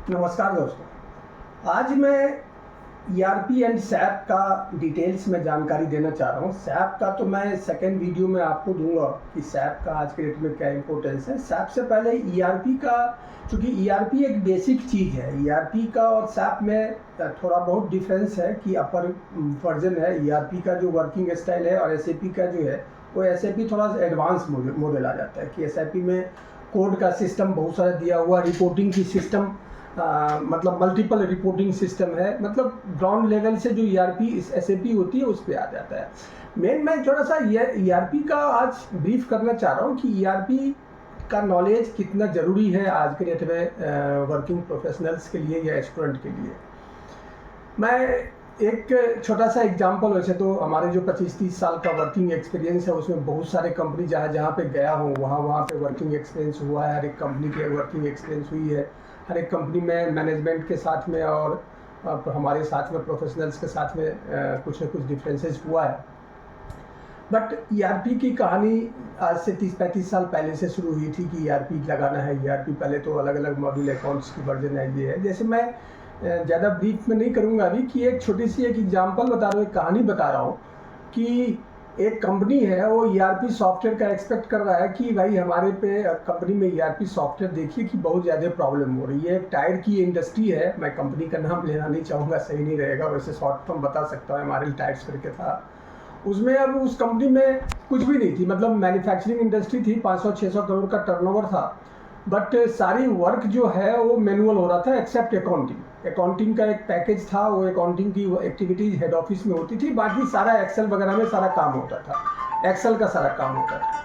नमस्कार दोस्तों। आज मैं ईआरपी एंड सैप का डिटेल्स में जानकारी देना चाह रहा हूँ। सैप का तो मैं सेकेंड वीडियो में आपको दूंगा कि सैप का आज के डेट में क्या इंपॉर्टेंस है। सैप से पहले ईआरपी का, चूँकि ईआरपी एक बेसिक चीज़ है, ईआरपी का और सैप में थोड़ा बहुत डिफरेंस है कि अपर वर्जन है ईआरपी का जो वर्किंग स्टाइल है, और एसएपी का जो है वो एसएपी थोड़ा सा एडवांस मॉडल आ जाता है कि एसएपी में कोड का सिस्टम बहुत सारा दिया हुआ, रिपोर्टिंग की सिस्टम मतलब मल्टीपल रिपोर्टिंग सिस्टम है, मतलब ग्राउंड लेवल से जो ईआरपी एसएपी होती है उस पर आ जाता है। मैं थोड़ा सा ईआरपी का आज ब्रीफ करना चाह रहा हूँ कि ईआरपी का नॉलेज कितना ज़रूरी है आज के डेट में वर्किंग प्रोफेशनल्स के लिए या स्टूडेंट के लिए। मैं एक छोटा सा एग्जांपल, वैसे तो हमारे जो 25-30 साल का वर्किंग एक्सपीरियंस है उसमें बहुत सारे कंपनी जहाँ पे गया हूँ वहाँ पे वर्किंग एक्सपीरियंस हुआ है, हर एक कंपनी के वर्किंग एक्सपीरियंस हुई है, हर एक कंपनी में मैनेजमेंट के साथ में और हमारे साथ में प्रोफेशनल्स के साथ में कुछ न कुछ डिफरेंसेस हुआ है। बट ईआरपी की कहानी आज से 30-35 साल पहले से शुरू हुई थी कि ईआरपी लगाना है। ईआरपी पहले तो अलग अलग मॉड्यूल अकाउंट्स की वर्जन है, ये है। जैसे मैं ज़्यादा ब्रीफ में नहीं करूँगा अभी, कि एक छोटी सी एक एग्जांपल बता रहा हूँ, एक कहानी बता रहा हूँ कि एक कंपनी है वो ईआरपी सॉफ्टवेयर का एक्सपेक्ट कर रहा है कि भाई हमारे पे कंपनी में ईआरपी सॉफ्टवेयर देखिए कि बहुत ज़्यादा प्रॉब्लम हो रही है। एक टायर की इंडस्ट्री है, मैं कंपनी का नाम लेना नहीं चाहूँगा, सही नहीं रहेगा, वैसे शॉर्ट फॉर्म बता सकता हूँ, एमआरएल टायर्स करके था। उसमें अब उस कंपनी में कुछ भी नहीं थी, मतलब मैन्युफैक्चरिंग इंडस्ट्री थी, 500-600 करोड़ का टर्नओवर था, बट सारी वर्क जो है वो मैनुअल हो रहा था एक्सेप्ट अकाउंटिंग। अकाउंटिंग का एक पैकेज था, वो अकाउंटिंग की एक्टिविटीज़ हेड ऑफिस में होती थी, बाकी सारा एक्सेल वगैरह में सारा काम होता था, एक्सेल का सारा काम होता था।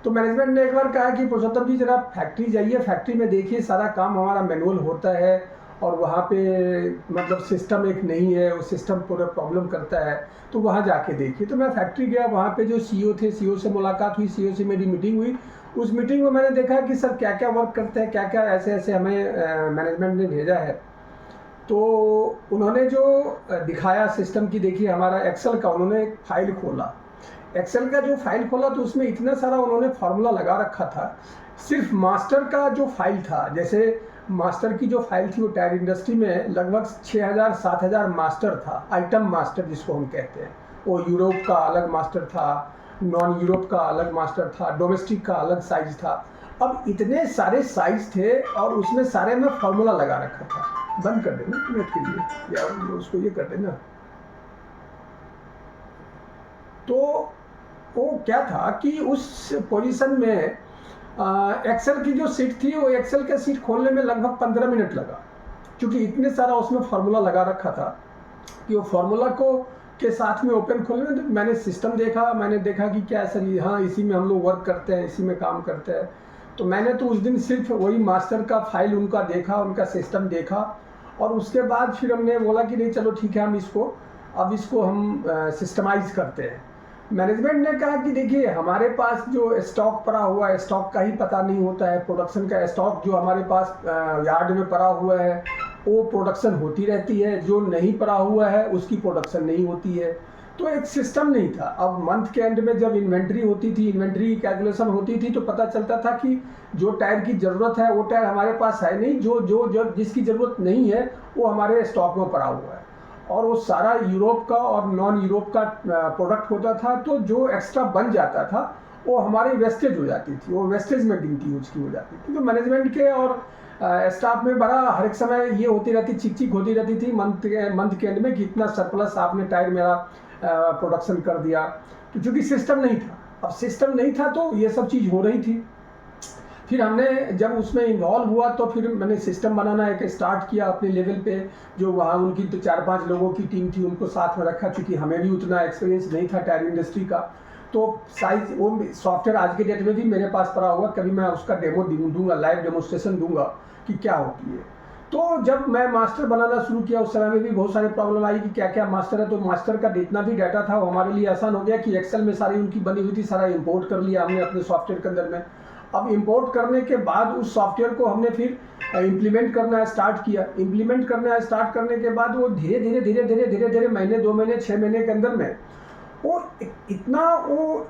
तो मैनेजमेंट ने एक बार कहा कि पुरुषोत्तम जी जरा फैक्ट्री जाइए, फैक्ट्री में देखिए सारा काम हमारा मैनुअल होता है और वहाँ पे मतलब सिस्टम एक नहीं है, वो सिस्टम पूरा प्रॉब्लम करता है, तो वहाँ जाके देखिए। तो मैं फैक्ट्री गया, वहाँ पे जो सीईओ थे, सीईओ से मुलाकात हुई, सीईओ से मेरी मीटिंग हुई। उस मीटिंग में मैंने देखा कि सर क्या क्या वर्क करते हैं, क्या क्या ऐसे ऐसे हमें मैनेजमेंट ने भेजा है। तो उन्होंने जो दिखाया सिस्टम की, देखिए हमारा एक्सेल का, उन्होंने एक फाइल खोला, एक्सेल का जो फाइल खोला तो उसमें इतना सारा उन्होंने फार्मूला लगा रखा था। सिर्फ मास्टर का जो फाइल था, जैसे मास्टर की जो फाइल थी वो टायर इंडस्ट्री में लगभग 6000-7000 मास्टर था, आइटम मास्टर जिसको हम कहते हैं। वो यूरोप का अलग मास्टर था, नॉन यूरोप का अलग मास्टर था, डोमेस्टिक का अलग साइज था। अब इतने सारे साइज थे और उसमें सारे में फार्मूला लगा रखा था। बंद कर देना मिनट के लिए, या उसको ये कर देना। तो वो क्या था कि उस पोजीशन में एक्सेल की जो सीट थी, वो एक्सेल का सीट खोलने में लगभग 15 मिनट लगा, क्योंकि इतने सारा उसमें फार्मूला लगा रखा था कि वो फार्मूला को के साथ में ओपन खोलने में तो मैंने सिस्टम देखा, मैंने देखा कि क्या सर, हाँ इसी में हम लोग वर्क करते हैं, इसी में काम करते हैं। तो मैंने तो उस दिन सिर्फ वही मास्टर का फाइल उनका देखा, उनका सिस्टम देखा, और उसके बाद फिर हमने बोला कि नहीं चलो ठीक है, हम इसको हम सिस्टमाइज करते हैं। मैनेजमेंट ने कहा कि देखिए हमारे पास जो स्टॉक पड़ा हुआ है, स्टॉक का ही पता नहीं होता है, प्रोडक्शन का स्टॉक जो हमारे पास यार्ड में पड़ा हुआ है वो प्रोडक्शन होती रहती है, जो नहीं पड़ा हुआ है उसकी प्रोडक्शन नहीं होती है। तो एक सिस्टम नहीं था। अब मंथ के एंड में जब इन्वेंट्री होती थी, इन्वेंट्री की कैलकुलेशन होती थी, तो पता चलता था कि जो टायर की ज़रूरत है वो टायर हमारे पास है नहीं, जो जिसकी ज़रूरत नहीं है वो हमारे स्टॉक में पड़ा हुआ है, और वो सारा यूरोप का और नॉन यूरोप का प्रोडक्ट होता था। तो जो एक्स्ट्रा बन जाता था वो हमारी वेस्टेज हो जाती थी, वो वेस्टेज में गिनती उसकी हो जाती थी। तो मैनेजमेंट के और स्टाफ में बड़ा हर एक समय ये होती रहती, चिक होती रहती थी मंथ के एंड में कि इतना सरप्लस आपने टायर मेरा प्रोडक्शन कर दिया। तो चूँकि सिस्टम नहीं था, अब सिस्टम नहीं था तो ये सब चीज़ हो रही थी। फिर हमने जब उसमें इन्वॉल्व हुआ तो फिर मैंने सिस्टम बनाना एक स्टार्ट किया अपने लेवल पे। जो वहाँ उनकी तो 4-5 लोगों की टीम थी, उनको साथ में रखा, क्योंकि हमें भी उतना एक्सपीरियंस नहीं था टायर इंडस्ट्री का। तो साइज वो सॉफ्टवेयर आज के डेट में भी मेरे पास पड़ा हुआ, कभी मैं उसका डेमो दूंगा, लाइव डेमोस्ट्रेशन दूंगा कि क्या होती है। तो जब मैं मास्टर बनाना शुरू किया उस समय में भी बहुत सारे प्रॉब्लम आई कि क्या क्या मास्टर है। तो मास्टर का जितना भी डाटा था वो हमारे लिए आसान हो गया कि एक्सेल में सारी उनकी बनी हुई थी, सारा इंपोर्ट कर लिया हमने अपने सॉफ्टवेयर के अंदर में। अब इंपोर्ट करने के बाद उस सॉफ्टवेयर को हमने फिर इम्प्लीमेंट करना स्टार्ट किया। इम्प्लीमेंट करना स्टार्ट करने के बाद वो धीरे धीरे महीने, 2 महीने, 6 महीने के अंदर में वो इतना वो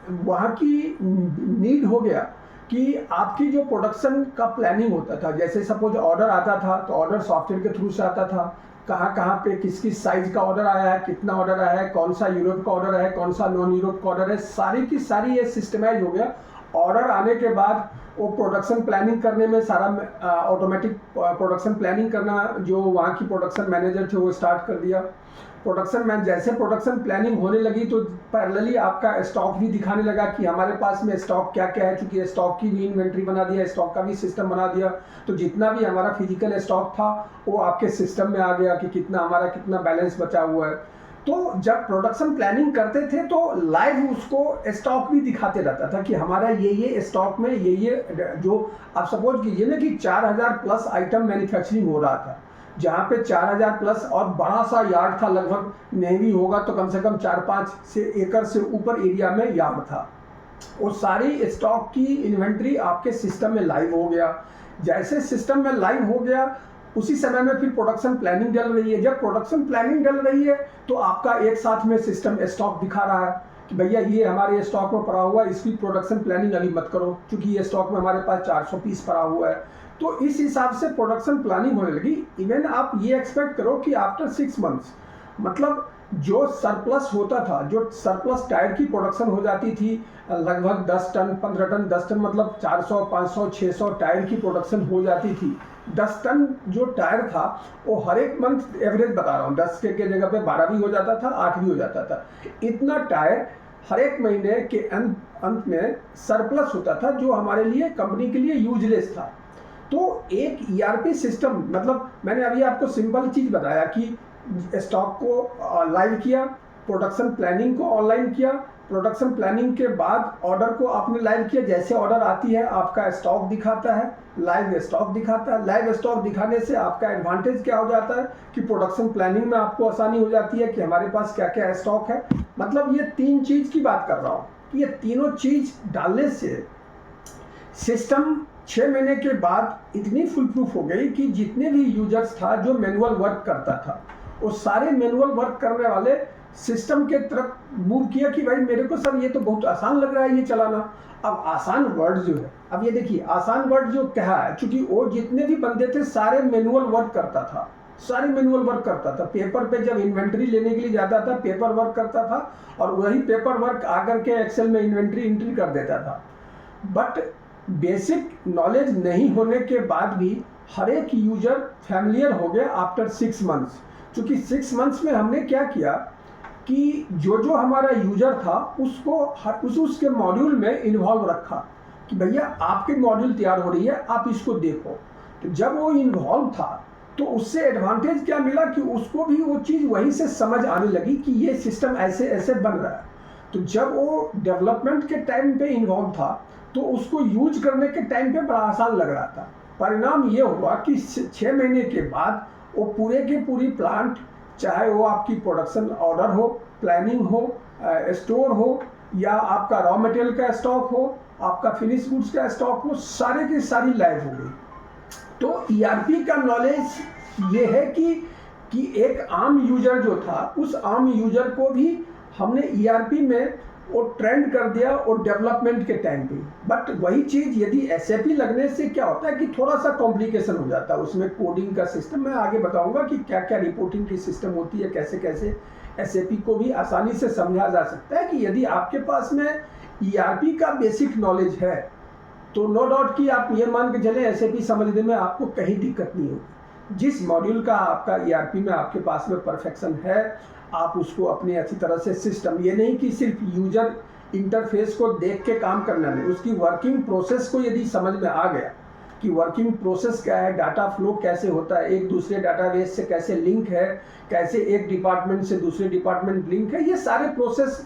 वहाँ की नीड हो गया कि आपकी जो प्रोडक्शन का प्लानिंग होता था, जैसे सपोज ऑर्डर आता था तो ऑर्डर सॉफ्टवेयर के थ्रू से आता था, कहाँ कहाँ पे किस किस साइज का ऑर्डर आया है, कितना ऑर्डर आया है, कौन सा यूरोप का ऑर्डर है, कौन सा नॉन यूरोप का ऑर्डर है, सारी की सारी ये सिस्टमाइज हो गया। ऑर्डर आने के बाद वो प्रोडक्शन प्लानिंग करने में सारा ऑटोमेटिक प्रोडक्शन प्लानिंग करना जो वहाँ की प्रोडक्शन मैनेजर थे वो स्टार्ट कर दिया। प्रोडक्शन मैन जैसे प्रोडक्शन प्लानिंग होने लगी तो पैरेलली आपका स्टॉक भी दिखाने लगा कि हमारे पास में स्टॉक क्या क्या है, चूंकि स्टॉक की भी इन्वेंट्री बना दिया, स्टॉक का भी सिस्टम बना दिया, तो जितना भी हमारा फिजिकल स्टॉक था वो आपके सिस्टम में आ गया कि कितना बैलेंस बचा हुआ है। तो जब प्रोडक्शन प्लानिंग करते थे तो लाइव उसको स्टॉक भी दिखाते रहता था कि हमारा ये स्टॉक में ये जो आप सपोज कीजिए ना कि 4000 प्लस आइटम मैन्युफैक्चरिंग हो रहा था, जहाँ पे 4000 प्लस और बड़ा सा यार्ड था, लगभग नहीं भी होगा तो कम से कम 4-5 से एकड़ से ऊपर एरिया में यार्ड था। वो सारी स्टॉक की इन्वेंट्री आपके सिस्टम में लाइव हो गया। जैसे सिस्टम में लाइव हो गया उसी समय में फिर प्रोडक्शन प्लानिंग चल रही है। जब प्रोडक्शन प्लानिंग चल रही है तो आपका एक साथ में सिस्टम स्टॉक दिखा रहा है कि भैया ये हमारे स्टॉक में पड़ा हुआ है, इसकी प्रोडक्शन प्लानिंग अभी मत करो क्योंकि ये स्टॉक में हमारे पास 400 पीस पड़ा हुआ है। तो इस हिसाब से प्रोडक्शन प्लानिंग होने लगी। इवन आप ये एक्सपेक्ट करो कि आफ्टर 6 मंथ्स मतलब जो सरप्लस होता था, जो सरप्लस टायर की प्रोडक्शन हो जाती थी लगभग 10 टन 15 टन 10 टन मतलब 400 500 600 टायर की प्रोडक्शन हो जाती थी। 10 टन जो टायर था वो हर एक मंथ एवरेज बता रहा हूँ, 10 के जगह पे 12 भी हो जाता था, 8 भी हो जाता था। इतना टायर हर एक महीने के अंत में सरप्लस होता था जो हमारे लिए कंपनी के लिए यूजलेस था। तो एक ईआरपी सिस्टम मतलब मैंने अभी आपको सिंपल चीज़ बताया कि स्टॉक को लाइव किया, प्रोडक्शन प्लानिंग को ऑनलाइन किया, प्रोडक्शन प्लानिंग के बाद ऑर्डर को आपने लाइव किया, जैसे ऑर्डर आती है आपका स्टॉक दिखाता है, लाइव स्टॉक दिखाता है। लाइव स्टॉक दिखाने से आपका एडवांटेज क्या हो जाता है कि प्रोडक्शन प्लानिंग में आपको आसानी हो जाती है कि हमारे पास क्या क्या स्टॉक है। मतलब ये 3 चीज़ की बात कर रहा हूँ कि ये तीनों चीज़ डालने से सिस्टम 6 महीने के बाद इतनी फुल प्रूफ हो गई कि जितने भी यूजर्स था जो मैनुअल वर्क करता था वो सारे मैनुअल वर्क करने वाले सिस्टम के तरफ मूव किया कि भाई मेरे को सर ये तो बहुत आसान लग रहा है ये चलाना। अब आसान वर्ड जो है, अब ये देखिए आसान वर्ड जो कहा है, चूंकि वो जितने भी बंदे थे सारे मैनुअल वर्क करता था, सारे मैनुअल वर्क करता था। पेपर पे जब इन्वेंट्री लेने के लिए जाता था पेपर वर्क करता था और वही पेपर वर्क आकर के एक्सेल में इन्वेंट्री एंट्री कर देता था। बट बेसिक नॉलेज नहीं होने के बाद भी हर एक यूजर फैमिलियर हो गया आफ्टर 6 मंथ्स। क्योंकि 6 मंथ्स में हमने क्या किया कि जो हमारा यूजर था उसको उसके मॉड्यूल में इन्वॉल्व रखा कि भैया आपके मॉड्यूल तैयार हो रही है, आप इसको देखो। तो जब वो इन्वॉल्व था तो उससे एडवांटेज क्या मिला कि उसको भी वो चीज़ वहीं से समझ आने लगी कि ये सिस्टम ऐसे ऐसे बन रहा है। तो जब वो डेवलपमेंट के टाइम पे इन्वॉल्व था तो उसको यूज करने के टाइम पे बड़ा आसान लग रहा था। परिणाम ये हुआ कि 6 महीने के बाद वो पूरे के पूरी प्लांट, चाहे वो आपकी प्रोडक्शन ऑर्डर हो, प्लानिंग हो, स्टोर हो या आपका रॉ मटेरियल का स्टॉक हो, आपका फिनिश गुड्स का स्टॉक हो, सारे की सारी लाइव हो गई। तो ईआरपी का नॉलेज ये है कि एक आम यूजर जो था उस आम यूजर को भी हमने ईआरपी में वो ट्रेंड कर दिया और डेवलपमेंट के टाइम पे। बट वही चीज़ यदि एसएपी लगने से क्या होता है कि थोड़ा सा कॉम्प्लिकेशन हो जाता है, उसमें कोडिंग का सिस्टम मैं आगे बताऊंगा कि क्या क्या रिपोर्टिंग की सिस्टम होती है, कैसे कैसे एसएपी को भी आसानी से समझा जा सकता है कि यदि आपके पास में ईआरपी का बेसिक नॉलेज है तो नो डाउट कि आप ये मान के चले एसएपी समझने में आपको कहीं दिक्कत नहीं होगी। जिस मॉड्यूल का आपका ईआरपी में आपके पास में परफेक्शन है आप उसको अपने अच्छी तरह से सिस्टम, ये नहीं कि सिर्फ यूजर इंटरफेस को देख के काम करना नहीं, उसकी वर्किंग प्रोसेस को यदि समझ में आ गया कि वर्किंग प्रोसेस क्या है, डाटा फ्लो कैसे होता है, एक दूसरे डाटाबेस से कैसे लिंक है, कैसे एक डिपार्टमेंट से दूसरे डिपार्टमेंट लिंक है, ये सारे प्रोसेस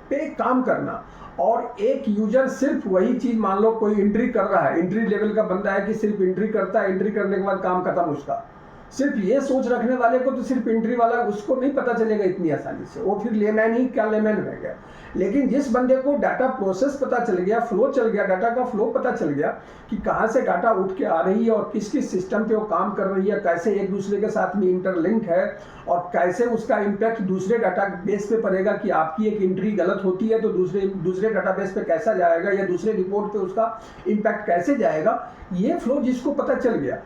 पे काम करना। और एक यूजर सिर्फ वही चीज़, मान लो कोई एंट्री कर रहा है, एंट्री लेवल का बंदा है कि सिर्फ एंट्री करता है, एंट्री करने के बाद काम खत्म उसका, सिर्फ ये सोच रखने वाले को तो सिर्फ एंट्री वाला उसको नहीं पता चलेगा इतनी आसानी से, वो फिर लेमैन ही क्या लेमैन रह गया। लेकिन जिस बंदे को डाटा प्रोसेस पता चल गया, फ्लो चल गया, डाटा का फ्लो पता चल गया कि कहाँ से डाटा उठ के आ रही है और किस किस सिस्टम पे वो काम कर रही है, कैसे एक दूसरे के साथ में इंटरलिंक है और कैसे उसका इम्पैक्ट दूसरे डाटा बेस पे पड़ेगा कि आपकी एक एंट्री गलत होती है तो दूसरे डाटा बेस पे कैसा जाएगा या दूसरे रिपोर्ट पे उसका इम्पैक्ट कैसे जाएगा, ये फ्लो जिसको पता चल गया,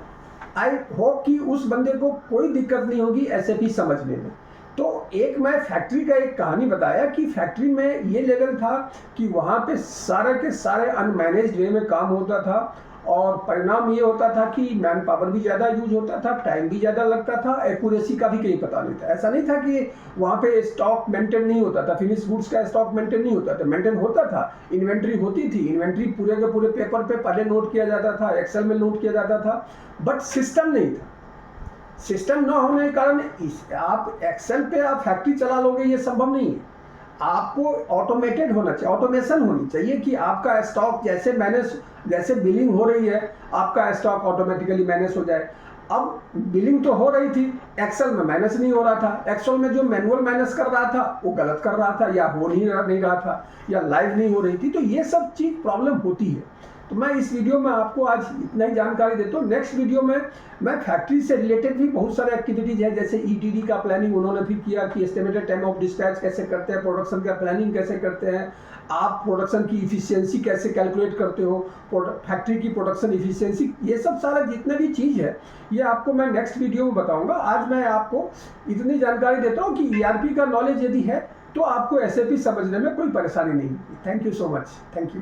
आई होप कि उस बंदे को कोई दिक्कत नहीं होगी एसएपी समझने में। तो एक मैं फैक्ट्री का एक कहानी बताया कि फैक्ट्री में ये लेवल था कि वहाँ पे सारे के सारे अनमैनेज्ड वे में काम होता था और परिणाम ये होता था कि मैन पावर भी ज़्यादा यूज होता था, टाइम भी ज़्यादा लगता था, एक्यूरेसी का भी कहीं पता नहीं था। ऐसा नहीं था कि वहाँ पे स्टॉक मेंटेन नहीं होता था, फिनिश गुड्स का स्टॉक मेंटेन नहीं होता था, मेंटेन होता था, इन्वेंट्री होती थी, इन्वेंट्री पूरे के पूरे पेपर पे पहले नोट किया जाता था, एक्सेल में नोट किया जाता था, बट सिस्टम नहीं था। सिस्टम न होने के कारण आप एक्सेल पे आप फैक्ट्री चला लोगे ये संभव नहीं है। आपको ऑटोमेटेड होना चाहिए, ऑटोमेशन होनी चाहिए कि आपका स्टॉक जैसे बिलिंग हो रही है आपका स्टॉक ऑटोमेटिकली मैनेज हो जाए। अब बिलिंग तो हो रही थी, एक्सेल में मैनेज नहीं हो रहा था, एक्सेल में जो मैनुअल मैनेज कर रहा था वो गलत कर रहा था या हो नहीं रहा था या लाइव नहीं हो रही थी। तो ये सब चीज़ प्रॉब्लम होती है। तो मैं इस वीडियो में आपको आज इतना ही जानकारी देता हूँ। नेक्स्ट वीडियो में मैं फैक्ट्री से रिलेटेड भी बहुत सारे एक्टिविटीज़ है, जैसे ईटीडी का प्लानिंग उन्होंने भी किया कि एस्टिमेटेड टाइम ऑफ डिस्पैच कैसे करते हैं, प्रोडक्शन का प्लानिंग कैसे करते हैं, आप प्रोडक्शन की इफिशियंसी कैसे कैलकुलेट करते हो, फैक्ट्री की प्रोडक्शन इफिशियंसी, ये सब सारा जितने भी चीज़ है ये आपको मैं नेक्स्ट वीडियो में बताऊँगा। आज मैं आपको इतनी जानकारी देता हूँ कि ERP का नॉलेज यदि है तो आपको SAP समझने में कोई परेशानी नहीं होगी। Thank you so much. Thank you.